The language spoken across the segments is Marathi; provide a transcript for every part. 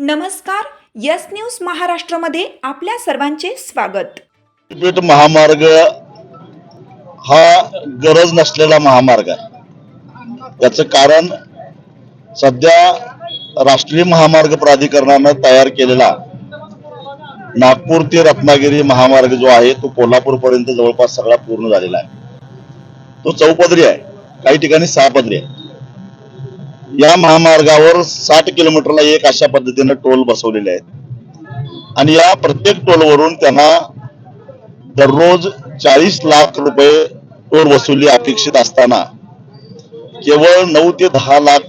नमस्कार. यस न्यूज महाराष्ट्रामध्ये आपल्या सर्वांचे स्वागत. पेठ महामार्ग हा गरज नसलेला महामार्ग आहे. याचं कारण सध्या राष्ट्रीय महामार्ग प्राधिकरणानं तयार केलेला नागपूर ते रत्नागिरी महामार्ग जो आहे तो कोल्हापूर पर्यंत जवळपास सगळा पूर्ण झालेला आहे. तो चौपदरी आहे, काही ठिकाणी 6 पदरी आहे. या महामार्गावर 60 किलोमीटरला एक अशा पद्धतीने टोल बसवलेले आहेत आणि या प्रत्येक टोलवरून त्यांना दररोज 40 लाख रुपये टोल वसुली अपेक्षित असताना केवळ 9 ते 10 लाख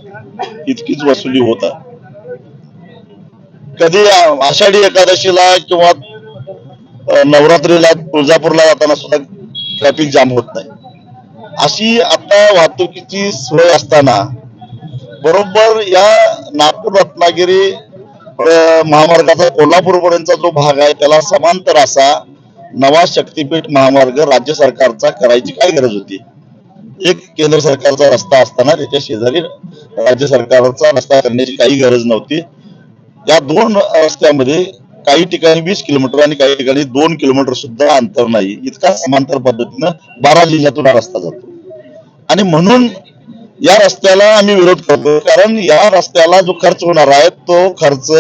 इतकीच वसुली होत आहे. कधी आषाढी एकादशीला किंवा नवरात्रीला तुळजापूरला जाताना सुद्धा ट्रॅफिक जाम होत नाही. अशी आता वाहतुकीची सोय असताना बरोबर या नागपूर रत्नागिरी महामार्गाचा कोल्हापूर पर्यंतचा जो भाग आहे त्याला समांतर असा नवा शक्तीपीठ महामार्ग राज्य सरकारचा करायची काय गरज होती? एक केंद्र सरकारचा रस्ता असताना त्याच्या शेजारी राज्य सरकारचा रस्ता करण्याची काही गरज नव्हती. या दोन रस्त्यामध्ये काही ठिकाणी 20 किलोमीटर आणि काही ठिकाणी 2 किलोमीटर सुद्धा अंतर नाही. इतका समांतर पद्धतीनं 12 जिल्ह्यातून हा रस्ता जातो आणि म्हणून या रस्त्याला आम्ही विरोध करतो. कारण या रस्त्याला जो खर्च होणार आहे तो खर्च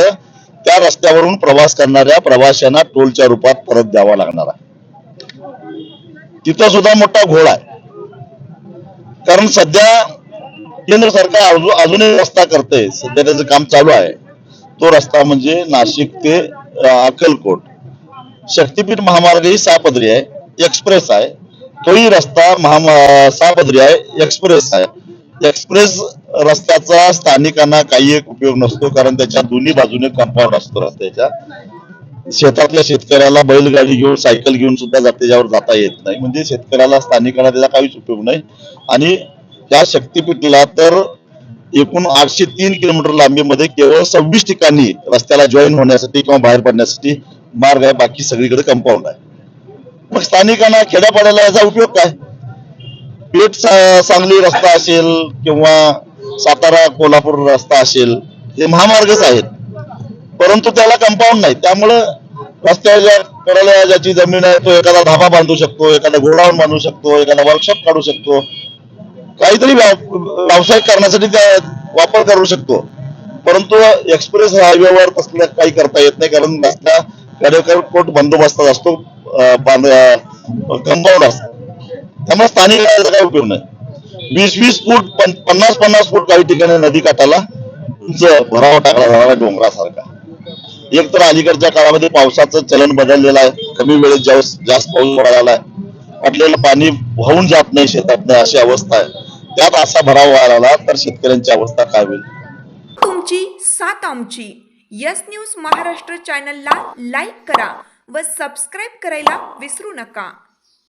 त्या रस्त्यावरून प्रवास करणाऱ्या प्रवाशांना टोलच्या रूपात परत द्यावा लागणार आहे. तिथं सुद्धा मोठा घोळ आहे. कारण सध्या केंद्र सरकार अजूनही रस्ता करते, सध्या त्याचं काम चालू आहे. तो रस्ता म्हणजे नाशिक ते अक्कलकोट शक्तीपीठ महामार्ग ही 6 पदरी आहे, एक्सप्रेस आहे. तोही रस्ता 6 पदरी आहे, एक्सप्रेस आहे. एक्सप्रेस रस्त्याचा स्थानिकांना काही एक उपयोग नसतो, कारण त्याच्या दोन्ही बाजूने कंपाऊंड असतो रस्त्याच्या. शेतातल्या शेतकऱ्याला बैलगाडी घेऊन सायकल घेऊन सुद्धा त्याच्यावर जाता येत नाही. म्हणजे शेतकऱ्याला स्थानिकांना त्याचा काहीच उपयोग नाही. आणि त्या शक्तीपीठला तर एकूण 803 किलोमीटर लांबीमध्ये केवळ 26 ठिकाणी रस्त्याला जॉईन होण्यासाठी किंवा बाहेर पडण्यासाठी मार्ग आहे, बाकी सगळीकडे कंपाऊंड आहे. मग स्थानिकांना खेड्यापाड्याला याचा उपयोग काय? पेठ सांगली रस्ता असेल किंवा सातारा कोल्हापूर रस्ता असेल, हे महामार्गच आहेत, परंतु त्याला कंपाऊंड नाही. त्यामुळं रस्त्याच्या कडेला ज्याची जमीन आहे तो एखादा धाबा बांधू शकतो, एखादा गोडाऊन बांधू शकतो, एखादा वर्कशॉप काढू शकतो, काहीतरी व्यावसायिक करण्यासाठी त्या वापर करू शकतो. परंतु एक्सप्रेस हायवेवर तसलं काही करता येत नाही, कारण रस्त्या कडेकोट बंदोबस्त असतो, कंपाऊंड असतो. त्यामुळे स्थानिकांचा काही उपयोग नाही. 20-20 फूट 50-50 फूट काही ठिकाणी नदी काठाला भरावा टाकला जाणारा डोंगरासारखा. एक तर अलीकडच्या काळामध्ये पावसाचं चलन बदललेलं आहे. कमी वेळेत जास्त पाऊस पडायला आहे, आपल्याला पाणी वाहून जात नाही शेतात, अशी अवस्था आहे. त्यात असा भराव व्हायला तर शेतकऱ्यांची अवस्था काय होईल? तुमची साथ आमची. यस न्यूज महाराष्ट्र चॅनलला लाईक करा व सबस्क्राईब करायला विसरू नका.